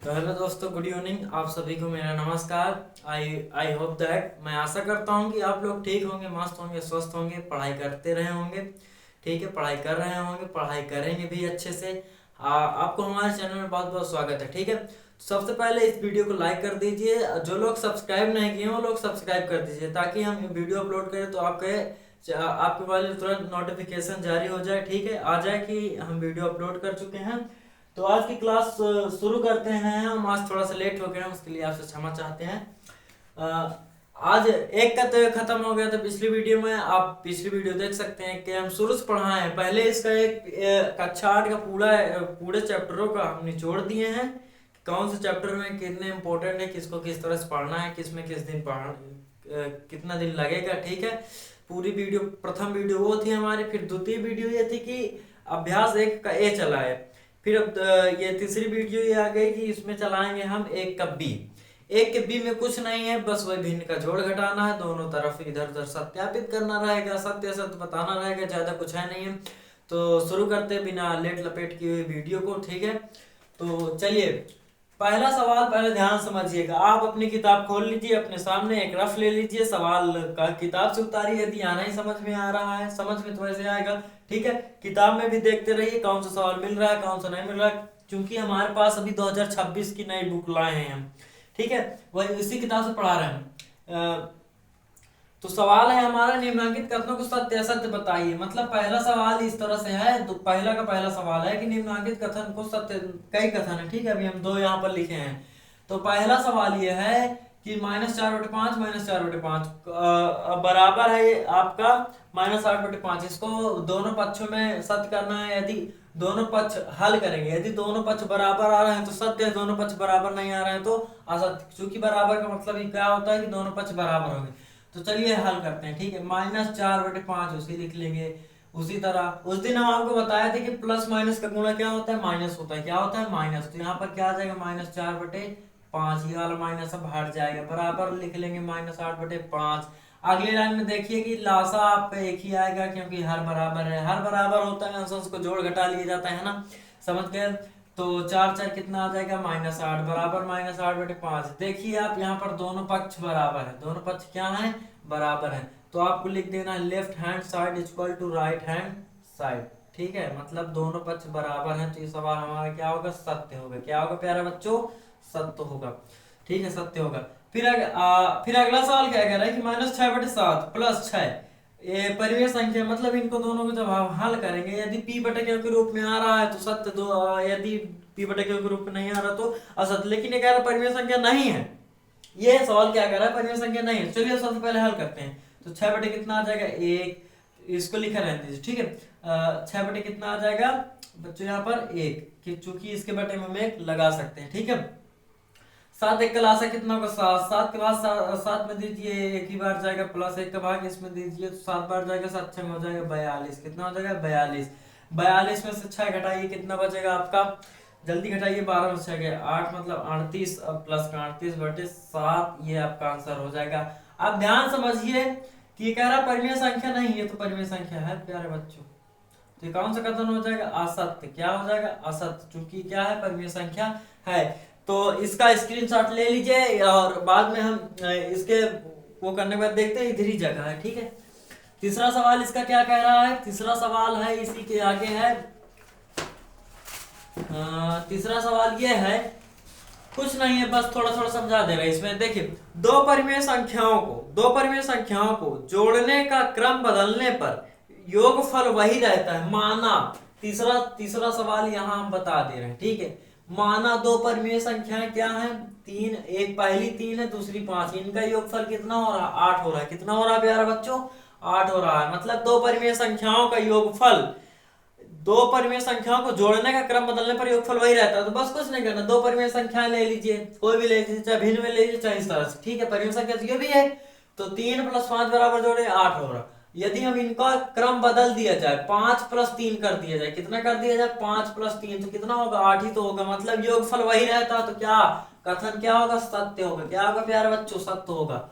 तो हेलो दोस्तों, good evening. आप सभी को मेरा नमस्कार। आई आई होप दैट, मैं आशा करता हूँ कि आप लोग ठीक होंगे, मस्त होंगे, स्वस्थ होंगे, पढ़ाई करते रहे होंगे। ठीक है, पढ़ाई कर रहे होंगे, पढ़ाई करेंगे भी अच्छे से। आपको हमारे चैनल में बहुत बहुत स्वागत है। ठीक है, सबसे पहले इस वीडियो को लाइक कर दीजिए। जो लोग सब्सक्राइब नहीं किए हैं वो लोग सब्सक्राइब कर दीजिए, ताकि हम वीडियो अपलोड करें तो आपके पास तुरंत नोटिफिकेशन जारी हो जाए। ठीक है, आ जाए कि हम वीडियो अपलोड कर चुके हैं। तो आज की क्लास शुरू करते हैं। हम आज थोड़ा सा लेट हो गए हैं, उसके लिए आपसे क्षमा चाहते हैं। अ, आज एक का तो खत्म हो गया था पिछली वीडियो में। आप पिछली वीडियो देख सकते हैं कि हम शुरू से पढ़ाए हैं। पहले इसका एक कक्षा 8 का पूरे चैप्टरों का हम निचोड़ दिए हैं कि कौन से चैप्टर में कितने इंपॉर्टेंट है, किसको किस तरह से पढ़ना है, किस में किस दिन पढ़ना, कितना दिन लगेगा। ठीक है, पूरी वीडियो, प्रथम वीडियो वो थी हमारी। फिर द्वितीय वीडियो ये थी कि अभ्यास 1 का ए चला है। फिर अब ये तीसरी वीडियो ये आ गई कि इसमें चलाएंगे हम 1 का बी। 1 के बी में कुछ नहीं है, बस वही भिन्न का जोड़ घटाना है, दोनों तरफ इधर उधर सत्यापित करना रहेगा, सत्य सत्य बताना रहेगा, ज्यादा कुछ है नहीं है। तो शुरू करते बिना लेट लपेट की हुई वीडियो को। ठीक है, तो चलिए, पहला सवाल पहले ध्यान समझिएगा। आप अपनी किताब खोल लीजिए, अपने सामने एक रफ ले लीजिए, सवाल का किताब से उतारिए। यदि आना ही समझ में आ रहा है, समझ में तो ऐसे आएगा। ठीक है, किताब में भी देखते रहिए कौन सा सवाल मिल रहा है, कौन सा नहीं मिल रहा है, क्योंकि हमारे पास अभी 2026 की नई बुक लाए हैं हम। ठीक है, वही इसी किताब से पढ़ा रहे हैं। तो सवाल है हमारा, निम्नलिखित कथनों को सत्य असत्य बताइए। मतलब पहला सवाल इस तरह से है, तो पहला का पहला सवाल है कि निम्नलिखित कथन को सत्य, कई कथन है। ठीक है, अभी हम दो यहाँ पर लिखे हैं। तो पहला सवाल ये है कि -4/5 -4/5 बराबर है आपका -8/5। इसको दोनों पक्षों में सत्य करना है। यदि दोनों पक्ष हल करेंगे, यदि दोनों पक्ष बराबर आ रहे हैं तो सत्य है, दोनों पक्ष बराबर नहीं आ रहे हैं तो असत्य। क्योंकि बराबर का मतलब ही क्या होता है कि दोनों पक्ष बराबर होंगे। तो चलिए हल करते हैं। ठीक है, -4/5 उसी लिख लेंगे। उसी तरह उस दिन हम आपको बताए थे कि प्लस माइनस का गुणा क्या होता है, माइनस होता है। क्या होता है, माइनस। तो यहाँ पर क्या आ जाएगा, -4/5। ये वाला माइनस अब हट जाएगा, बराबर लिख लेंगे -8/5। अगली लाइन में देखिए कि लासा आपका एक ही आएगा, क्योंकि हर बराबर है। हर बराबर होता है, अंश को जोड़ घटा लिया जाता है ना, समझ गए। तो 4 4 कितना आ जाएगा, -8 बराबर -8/5। देखिए आप यहाँ पर दोनों पक्ष बराबर है, दोनों पक्ष क्या है, बराबर है। तो आपको लिख देना है left hand side equal to right hand side. ठीक है, मतलब दोनों पक्ष बराबर हैं, तो ये सवाल हमारा क्या होगा, सत्य होगा। क्या होगा प्यारे बच्चों, सत्य होगा। ठीक है, सत्य होगा। फिर अगला सवाल क्या कह रहा है कि -6/7 + 6 ये परिमेय संख्या। मतलब इनको दोनों को जब हम हल करेंगे, यदि p बटे q के रूप में आ रहा है तो सत्य, दो यदि p बटे q के रूप में नहीं आ रहा तो असत्य। लेकिन ये कह रहा है परिमेय संख्या नहीं है। ये सवाल क्या कर रहा है, परिमेय संख्या नहीं है। चलिए सबसे पहले हल करते हैं। तो 6 बटे कितना आ जाएगा, 1। इसको लिखा रहने दीजिए। ठीक है, 6 बटे कितना आ जाएगा बच्चों, यहाँ पर 1, कि चूंकि इसके बटे में हम 1 लगा सकते हैं। ठीक है, 7 1 का लासा कितना होगा, 7। 7 के बाद 7 में दीजिए, एक ही बार जाएगा, +1 का भाग इसमें दीजिए तो 7 बार जाएगा, 7 6 में हो जाएगा 42। कितना हो जाएगा, 42। 42 में से 6 घटाइए, कितना बचेगा आपका, जल्दी घटाइए। 12 में 6 गया 8, मतलब 38। अब प्लस का 38/7, ये आपका आंसर हो जाएगा। अब ध्यान समझिए कि ये कह रहा परिमेय संख्या नहीं है, तो परिमेय संख्या है प्यारे बच्चों। तो ये कौन सा कथन हो जाएगा, असत्य। क्या हो जाएगा, असत्य, क्योंकि क्या है, परिमेय संख्या है। तो इसका स्क्रीनशॉट ले लीजिए, और बाद में हम इसके वो करने के बाद देखते हैं, इधर ही जगह है। ठीक है, तीसरा सवाल इसका क्या कह रहा है, तीसरा सवाल है इसी के आगे है। तीसरा सवाल ये है, कुछ नहीं है, बस थोड़ा थोड़ा समझा दे रहा है इसमें। देखिए, दो परिमेय संख्याओं को जोड़ने का क्रम बदलने पर योगफल वही रहता है, माना। तीसरा सवाल यहाँ हम बता दे रहे हैं। ठीक है, माना दो परिमेय संख्याएं क्या है, 3, एक पहली 3 है, दूसरी 5, इनका योगफल कितना हो रहा है, 8 हो रहा है। कितना हो रहा है प्यारे बच्चों, 8 हो रहा है। मतलब दो परिमेय संख्याओं का योगफल, दो परिमेय संख्याओं को जोड़ने का क्रम बदलने पर योगफल वही रहता है। तो बस कुछ नहीं करना, दो परिमेय संख्याएं ले लीजिए, कोई भी ले लीजिए, चाहे भिन्न में ले लीजिए, चाहे इस तरह से। ठीक है, परिमेय संख्या तो ये भी है। तो 3 + 5 बराबर जोड़े 8 हो रहा। यदि हम इनका क्रम बदल दिया जाए, 5 + 3 कर दिया जाए, कितना कर दिया जाए, 5 + 3, तो कितना होगा, 8 ही तो होगा। मतलब योगफल वही रहता, तो क्या कथन क्या होगा, सत्य होगा। क्या होगा प्यारे बच्चों, सत्य होगा।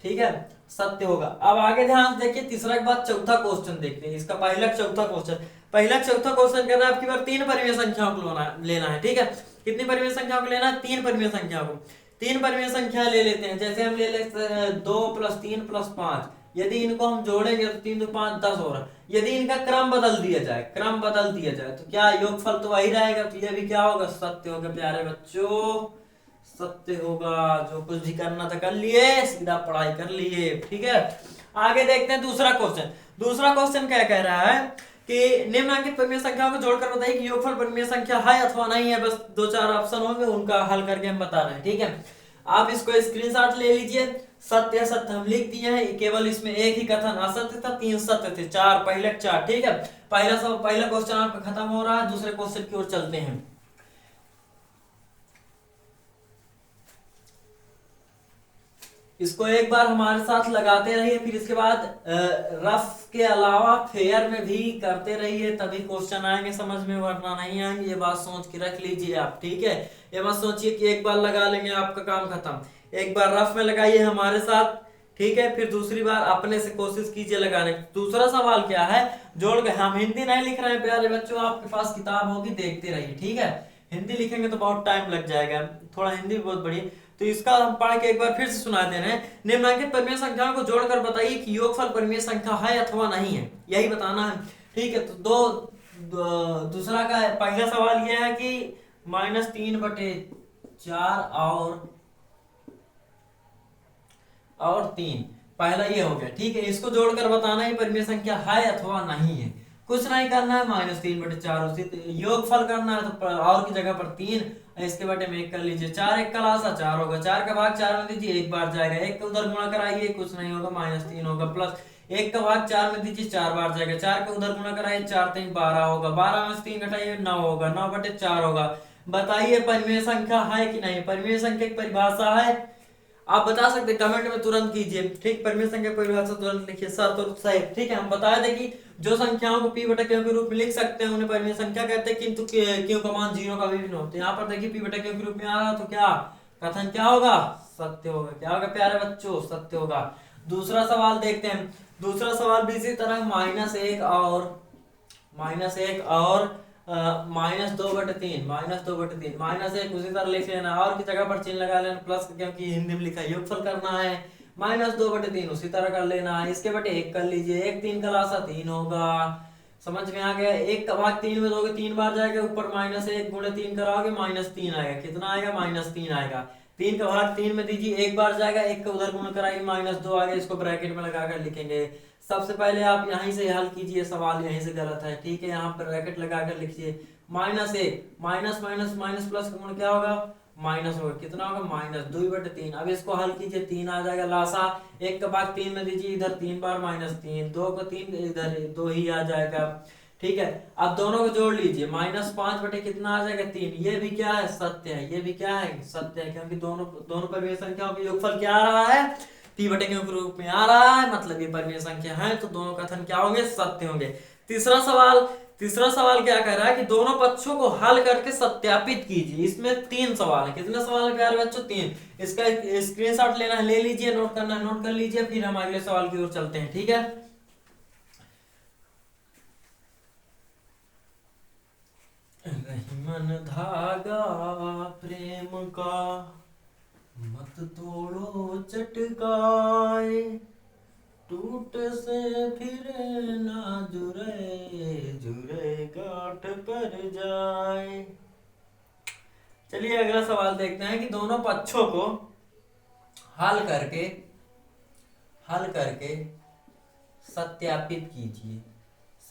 ठीक है, सत्य होगा। अब आगे ध्यान से देखिए, तीसरा के बाद चौथा क्वेश्चन देखते हैं। इसका पहला चौथा क्वेश्चन, पहला चौथा क्वेश्चन कर रहा है आपकी बार 3 परिमेय संख्याओं को लेना है। ठीक है, कितनी परिमेय संख्याओं को लेना है? 3 परिमेय संख्या को। 3 परिमेय संख्या ले लेते हैं, जैसे हम ले लेते हैं 2 + 3 + 5। यदि इनको हम जोड़ेंगे तो 3 × 5 = 10 हो रहा है। यदि इनका क्रम बदल दिया जाए, तो क्या योगफल तो वही रहेगा, तो ये भी क्या होगा? सत्य होगा प्यारे बच्चों, सत्य होगा। जो कुछ भी करना था कर लिए, सीधा पढ़ाई कर लिए। ठीक है, आगे देखते हैं दूसरा क्वेश्चन। दूसरा क्वेश्चन क्या कह रहा है कि निम्नलिखित परिमेय संख्याओं को जोड़कर बताइए कि योगफल परिमेय संख्या है अथवा नहीं है। बस 2-4 ऑप्शन होंगे, उनका हल करके हम बता रहे हैं। ठीक है, आप इसको स्क्रीनशॉट ले लीजिए। सत्य असत्य हम लिख दिए हैं, केवल इसमें एक ही कथन असत्य था, 3 सत्य थे, 4 पहले 4। ठीक है, पहला क्वेश्चन आपका खत्म हो रहा है, दूसरे क्वेश्चन की ओर चलते हैं। इसको एक बार हमारे साथ लगाते रहिए, फिर इसके बाद रफ के अलावा फेयर में भी करते रहिए, तभी क्वेश्चन आएंगे समझ में, वरना नहीं आएंगे। ये बात सोच के रख लीजिए आप। ठीक है, ये मत सोचिए कि एक बार लगा लेंगे आपका काम खत्म। एक बार रफ में लगाइए हमारे साथ, ठीक है, फिर दूसरी बार अपने से कोशिश कीजिए लगाने। दूसरा सवाल क्या है? जोड़ के, हम हिंदी नहीं लिख रहे हैं प्यारे बच्चों, आपके पास किताब होगी, देखते रहिए। ठीक है, हिंदी लिखेंगे तो बहुत टाइम लग जाएगा, थोड़ा हिंदी बहुत बड़ी, तो इसका हम पढ़ के एक बार फिर से सुना दे रहे हैं। निम्नलिखित परिमेय संख्याओं को जोड़कर बताइए कि योगफल परिमेय संख्या है अथवा नहीं है, यही बताना है। ठीक है, तो दूसरा का पहला सवाल यह है कि -3/4 और 3, पहला ये हो गया। ठीक है, इसको जोड़कर बताना है परिमेय संख्या है अथवा नहीं है। कुछ नहीं करना है, -3/4 उसी योगफल करना है, तो और की जगह पर 3, इसके बटे में 1 कर लीजिए। 4 1 का लासा 4 होगा, 4 का भाग 4 में दीजिए, 1 बार जाएगा, 1 का उधर गुणा कराइए, कुछ नहीं होगा, -3 होगा, प्लस 1 का भाग 4 में दीजिए, 4 बार जाएगा, 4 का उधर गुणा कराइए, 4 3 12 होगा, 12 में से 3 घटाइए 9 होगा, 9/4 होगा। बताइए परिमेय संख्या है कि नहीं? परिमेय संख्या की परिभाषा है, आप बता सकते कमेंट में तुरंत कीजिए। ठीक, परिमेय संख्या परिभाषा तुरंत लिखिए, सर तो सही। ठीक है, हम बताए थे कि जो संख्याओं को p/q के रूप में लिख सकते हैं उन्हें परिमेय संख्या कहते हैं, किंतु q का मान 0 का विभिन्न हो। तो यहाँ पर देखिए p/q के रूप में आ रहा, तो क्या कथन क्या होगा? सत्य होगा। क्या होगा प्यारे बच्चों? सत्य होगा। दूसरा सवाल देखते हैं। दूसरा सवाल भी इसी तरह -1 और -2/3 -1 उसी तरह लिख लेना, और की जगह पर चिन्ह लगा लेना प्लस, क्योंकि हिंदी में लिखा है, योगफल करना है। -2/3 उसी तरह कर लेना है, इसके बटे 1 कर लीजिए, 1 3 का लासा 3 होगा। समझ में आ गया? 1 का भाग 3 में दोगे 3 बार जाएगा, ऊपर -1 गुणे 3 कराओगे -3 आएगा। कितना आएगा? -3 आएगा। 3 का भाग 3 में दीजिए, 1 बार जाएगा, 1 का उधर गुणा कराइए, -2 आ गया। इसको ब्रैकेट में लगाकर लिखेंगे। सबसे पहले आप यहीं से हल कीजिए, सवाल यहीं से गलत है। ठीक है, यहाँ पर ब्रैकेट लगाकर लिखिए, -1 माइनस माइनस माइनस प्लस का गुण क्या होगा? माइनस होगा। कितना होगा? -2/3। अब इसको हल कीजिए, 3 आ जाएगा लासा, 1 का भाग 3 में दीजिए, इधर 3 बार -3, 2 का 3 इधर 2 ही आ जाएगा। ठीक है, अब दोनों को जोड़ लीजिए, -5 बटे कितना आ जाएगा? 3। ये भी क्या है? सत्य है। ये भी क्या है? सत्य है, क्योंकि दोनों परिमेय संख्याओं का योगफल क्या आ रहा है? p/q के रूप में आ रहा है, मतलब ये परिमेय संख्या है, तो दोनों कथन क्या होंगे? सत्य होंगे। तीसरा सवाल क्या कह रहा है कि दोनों पक्षों को हल करके सत्यापित कीजिए। इसमें 3 सवाल है। कितने सवाल है प्यारे बच्चों? 3। इसका स्क्रीनशॉट लेना है, ले लीजिए, नोट करना है नोट कर लीजिए, फिर हम अगले सवाल की ओर चलते हैं। ठीक है, मन धागा प्रेम का मत तोड़ो चटकाए, टूट से फिर ना जुरे गांठ पर जाए। चलिए अगला सवाल देखते हैं कि दोनों पक्षों को हल करके सत्यापित कीजिए।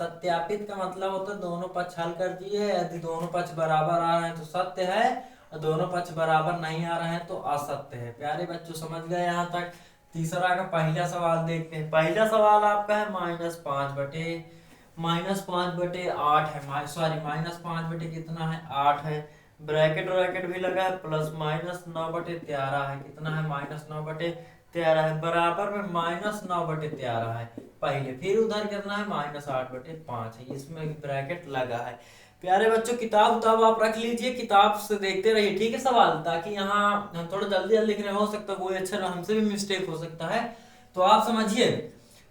सत्यापित का मतलब होता है दोनों पक्ष हल कर दिए, यदि दोनों पक्ष बराबर आ रहे हैं तो सत्य है, और दोनों पक्ष बराबर नहीं आ रहे हैं तो असत्य है। प्यारे बच्चों समझ गए यहाँ तक? तीसरा का पहला सवाल देखते हैं। पहला सवाल आपका है -5/8 है, सॉरी -5 बटे कितना है? 8 है। ब्रैकेट भी लगा है, प्लस -9/13 है। कितना है? -9/13 है, बराबर में -9/13 है पहले, फिर उधर कितना है? -8/5 है। इसमें ब्रैकेट लगा है। प्यारे बच्चों किताब आप रख लीजिए, किताब से देखते रहिए। ठीक है सवाल, ताकि यहाँ हम थोड़ा जल्दी लिख रहे, हो सकता है कोई अच्छा हमसे भी मिस्टेक हो सकता है, तो आप समझिए।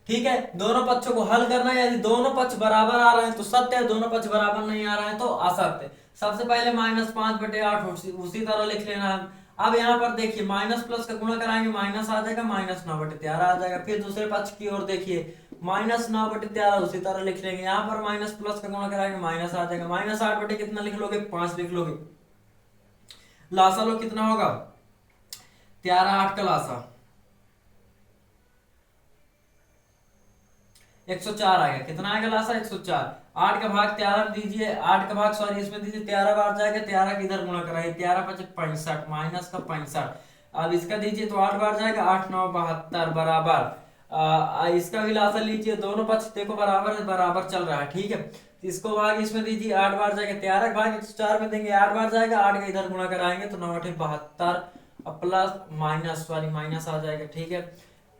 ठीक है, दोनों पक्षों को हल करना है। यदि दोनों पक्ष बराबर आ रहे हैं तो सत्य है, दोनों पक्ष बराबर नहीं आ रहे हैं तो असत्य। सबसे पहले -5/8 उसी तरह लिख लेना है। अब यहाँ पर देखिए माइनस प्लस का गुणा कराएंगे, माइनस आ जाएगा, -9/13 आ जाएगा। फिर दूसरे पक्ष की ओर देखिए, -9/13 उसी तरह लिख लेंगे। यहाँ पर माइनस प्लस का गुणा कराएंगे, माइनस आ जाएगा। -8 बटे कितना लिख लोगे, 5 लिख लोगे। लासा लो कितना होगा, 13 8 का लासा 104 आएगा। कितना आएगा लासा, 104। 8 का भाग 13 दीजिए, 8 का भाग सॉरी इसमें दीजिए, 13 बार जाएगा, 13 की इधर गुणा कराइए, 13 5 65 माइनस का 65। अब इसका दीजिए तो 8 बार जाएगा, 8 9 72 बराबर। इसका भी लासा लीजिए, दोनों पक्ष देखो बराबर है, बराबर चल रहा है, ठीक है। इसको भाग इसमें दीजिए, 8 बार जाएगा, 13 का भाग 104 में देंगे, 8 बार जाएगा, 8 का इधर गुणा कराएंगे तो 9 8 72 प्लस माइनस सॉरी माइनस आ जाएगा, ठीक है।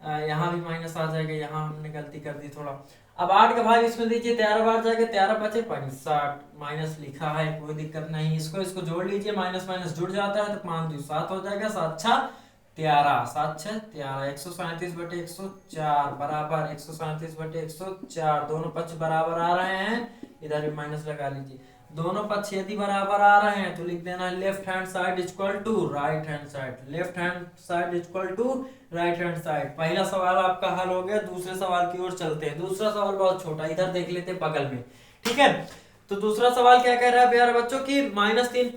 यहाँ भी माइनस आ जाएगा, यहाँ हमने गलती कर दी थोड़ा। अब 8 का भाग इसमें दीजिए, 13 बार जाएगा, 13 5 65 माइनस लिखा है, कोई दिक्कत नहीं। इसको जोड़ लीजिए, माइनस माइनस जुड़ जाता है तो 5 2 7 हो जाएगा, 7 6 13 7 6 13 137/104 बराबर 137/104। दोनों पक्ष बराबर आ रहे हैं, इधर भी माइनस लगा लीजिए। दोनों पक्ष यदि बराबर आ रहे हैं तो लिख देना है left hand side equal to right hand side, left hand side equal to right hand side. पहला सवाल आपका हल हो गया, दूसरे सवाल की ओर चलते हैं। दूसरा सवाल बहुत छोटा, इधर देख लेते हैं बगल में, ठीक है। तो दूसरा सवाल क्या कह रहा है प्यारे बच्चों की, -3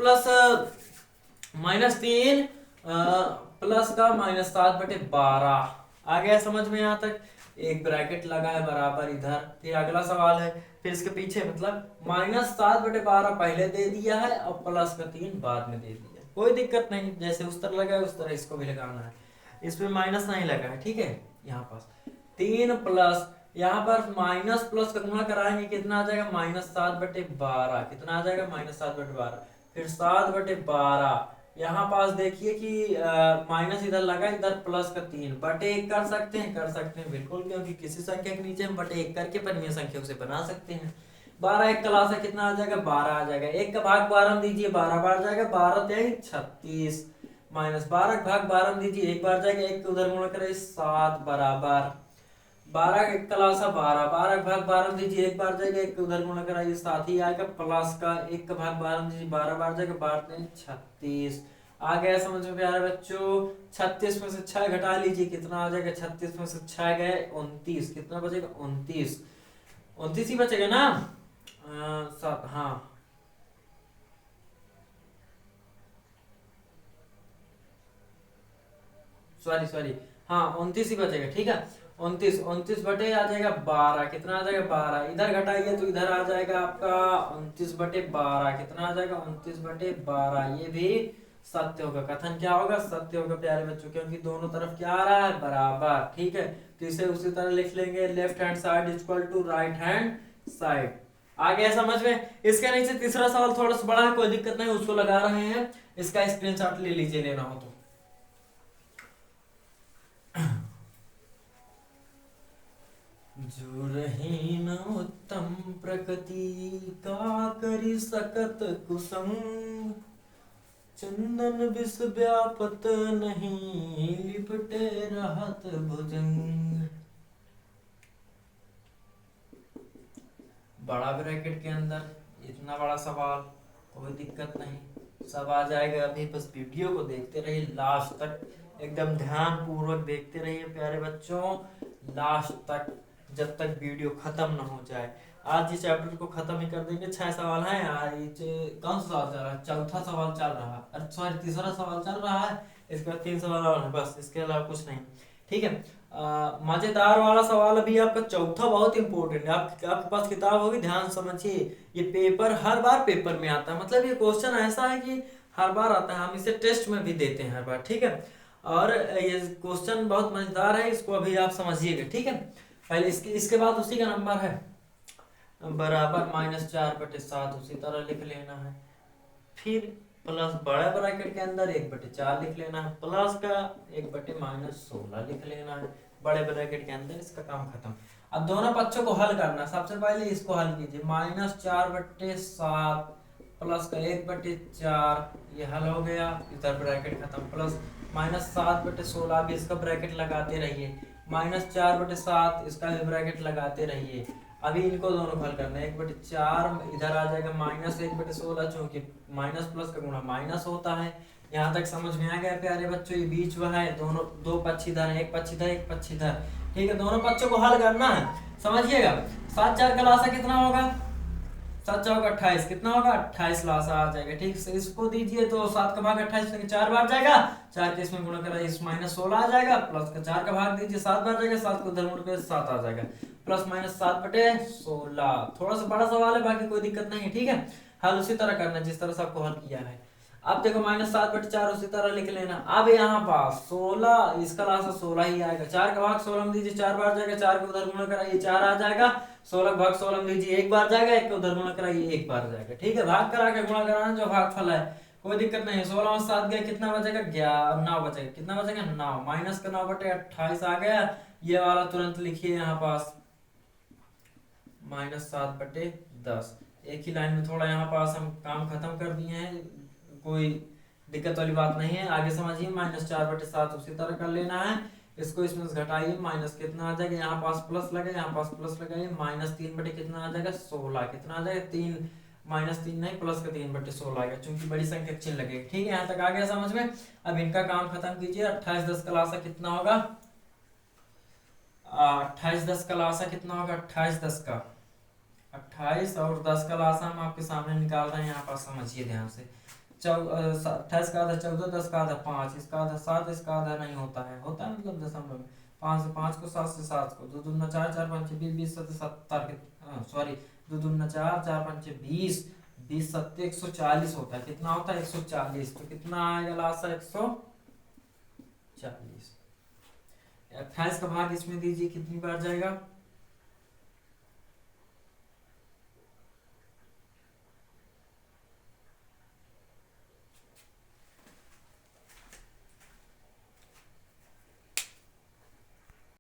प्लस का -7/12 आ गया समझ में यहाँ तक। एक ब्रैकेट लगा है बराबर इधर। फिर अगला सवाल है, फिर इसके पीछे मतलब -7/12 पहले दे दिया है और प्लस का 3 बाद में दे दिया, कोई दिक्कत नहीं, जैसे उस तरह लगा है उस तरह इसको भी लगाना है। इसमें माइनस नहीं लगा है, ठीक है। यहाँ पास 3 प्लस, यहाँ पर माइनस प्लस का गुणा कराएंगे, कितना आ जाएगा, -7/12। कितना आ जाएगा, -7/12। फिर 7/12। यहाँ पास देखिए कि माइनस इधर लगा, इधर प्लस का 3 बटे 1 कर सकते हैं बिल्कुल, क्योंकि किसी संख्या के नीचे हम बटे 1 करके परिमेय संख्या से बना सकते हैं। 12 1 का लासा कितना आ जाएगा, 12 आ जाएगा। 1 का भाग 12 में दीजिए, 12 बार जाएगा, 12 3 36 माइनस 12 का भाग 12 में दीजिए, 1 बार जाएगा, 1 को उधर गुणा करें 7 बराबर 12 का 1 का लासा 12, 12 का भाग 12 में दीजिए, 1 बार जाएगा, 1 को उधर गुणा कराइए 7 ही आएगा, प्लस का 1 का भाग 12 में दीजिए, 12 बार जाएगा, 12 3 36 आ गया समझ में प्यारे बच्चों। 36 में से 6 घटा लीजिए, कितना आ जाएगा, 36 में से 6 गए 29, कितना बचेगा, 29 ही बचेगा ना। हाँ सॉरी हाँ 29 ही बचेगा, ठीक है। 29 बटे आ जाएगा 12, कितना आ जाएगा, 12 इधर घटाइए तो इधर आ जाएगा आपका 29/12, कितना आ जाएगा, 29/12। ये भी सत्य होगा, कथन क्या होगा, सत्य होगा प्यारे बच्चों, क्योंकि दोनों तरफ क्या आ रहा है, बराबर, ठीक है। तो इसे उसी तरह लिख लेंगे, left hand side equal to right hand side. आ गया समझ में। इसके नीचे तीसरा सवाल थोड़ा सा बड़ा है, कोई दिक्कत नहीं, उसको लगा रहे हैं, इसका स्क्रीनशॉट ले लीजिए, लेना हो तो। जो रही न उत्तम प्रकृति का करी सकत कुसंग, चंदन विष व्यापत नहीं लिपटे रहत भुजंग। बड़ा ब्रैकेट के अंदर इतना बड़ा सवाल, कोई दिक्कत नहीं, सब आ जाएगा। अभी बस वीडियो को देखते रहिए लास्ट तक, एकदम ध्यान पूर्वक देखते रहिए प्यारे बच्चों, लास्ट तक, जब तक वीडियो खत्म ना हो जाए। आज इस चैप्टर को खत्म ही कर देंगे। 6 सवाल हैं आज। कौन सा सवाल चल रहा है, चौथा सवाल चल रहा है, अरे सॉरी तीसरा सवाल चल रहा है, इसके बाद 3 सवाल और है बस, इसके अलावा कुछ नहीं, ठीक है। मजेदार वाला सवाल अभी आपका चौथा बहुत इंपॉर्टेंट है। आपके पास किताब होगी, ध्यान समझिए, ये पेपर हर बार पेपर में आता है, मतलब ये क्वेश्चन ऐसा है कि हर बार आता है, हम इसे टेस्ट में भी देते हैं हर बार, ठीक है। और ये क्वेश्चन बहुत मजेदार है, इसको अभी आप समझिएगा, ठीक है। पहले इसके बाद उसी का नंबर है बराबर -4/7, उसी तरह लिख लेना है। फिर प्लस बड़ा ब्रैकेट के अंदर 1/4 लिख लेना है, प्लस का 1/-16 लिख लेना है बड़े ब्रैकेट के अंदर। इसका काम खत्म। अब दोनों पक्षों को हल करना है। सबसे पहले इसको हल कीजिए, -4/7 प्लस का 1/4, ये हल हो गया, इधर ब्रैकेट खत्म, प्लस -7/16 भी इसका ब्रैकेट लगाते रहिए, -4/7, इसका भी ब्रैकेट लगाते रहिए। अभी इनको दोनों हल करना है। 1/4 इधर आ जाएगा -1/16, चूंकि माइनस प्लस का गुणा माइनस होता है। यहाँ तक समझ में आ गया प्यारे बच्चों? ये बीच वह है, दोनों दो पक्ष इधर है, एक पक्ष इधर एक पक्ष इधर, ठीक है। दोनों पक्षों को हल करना है, समझिएगा। 7 4 का लासा कितना होगा? 7 चौक 28, कितना होगा? 28 लासा आ जाएगा, ठीक है। इसको दीजिए तो 7 का भाग 28 में 4 बार जाएगा, 4 के इसमें गुणा करा, इस -16 आ जाएगा, प्लस का 4 का भाग दीजिए 7 बार जाएगा, 7 को उधर मुड़ के 7 आ जाएगा, प्लस -7/16। थोड़ा सा बड़ा सवाल है, बाकी कोई दिक्कत नहीं है, ठीक है। हल उसी तरह करना जिस तरह से आपको हल किया है। अब देखो -7/4 उसी तरह लिख लेना। अब यहाँ पास 16, इसका लासा 16 ही आएगा। 4 का भाग 16 में दीजिए 4 बार जाएगा, 4 को उधर गुणा कराइए 4 आ जाएगा, 16 का भाग 16 में दीजिए 1 बार जाएगा, 1 को उधर गुणा कराइए 1 बार जाएगा, ठीक है। भाग करा के गुणा कराना जो भागफल है, कोई दिक्कत नहीं है। 16 में 7 गया, कितना बचेगा? 9 बचेगा, कितना बचेगा? 9, माइनस का 9/28 आ गया। ये वाला तुरंत लिखिए यहाँ पास -7/10। एक ही लाइन में थोड़ा यहाँ पास हम काम खत्म कर दिए हैं, कोई दिक्कत वाली बात नहीं है। आगे समझिए, -4/7 उसी तरह कर लेना है। इसको इसमें से घटाइए, माइनस कितना आ जाएगा? यहाँ पास प्लस लगे, यहाँ पास प्लस लगाइए, -3 कितना आ जाएगा? 16, कितना आ जाएगा? 3, -3 नहीं, प्लस का 3/16 आएगा, चूंकि बड़ी संख्या चिन्ह लगेगी, ठीक है। यहाँ तक आ गया समझ में? अब इनका काम खत्म कीजिए। 28 10 का लासा कितना होगा? 28 10 का लासा कितना होगा? 28 10 का 28 और 10 का लासा हम आपके सामने निकाल रहे हैं, यहाँ पास समझिए ध्यान से। 28 का आधा 14, 10 का आधा 5, इसका आधा 7, इसका आधा नहीं होता है, होता है मतलब दशमलव में। 5 से 5 को, 7 से 7 को, 2 दूना 4, 4 5 20, 20 7 70, सॉरी 2 दूना 4, 4 5 20, 20 7 140 होता है। कितना होता है? 140। तो कितना आएगा लासा? 140। 28 का भाग इसमें दीजिए, कितनी बार जाएगा?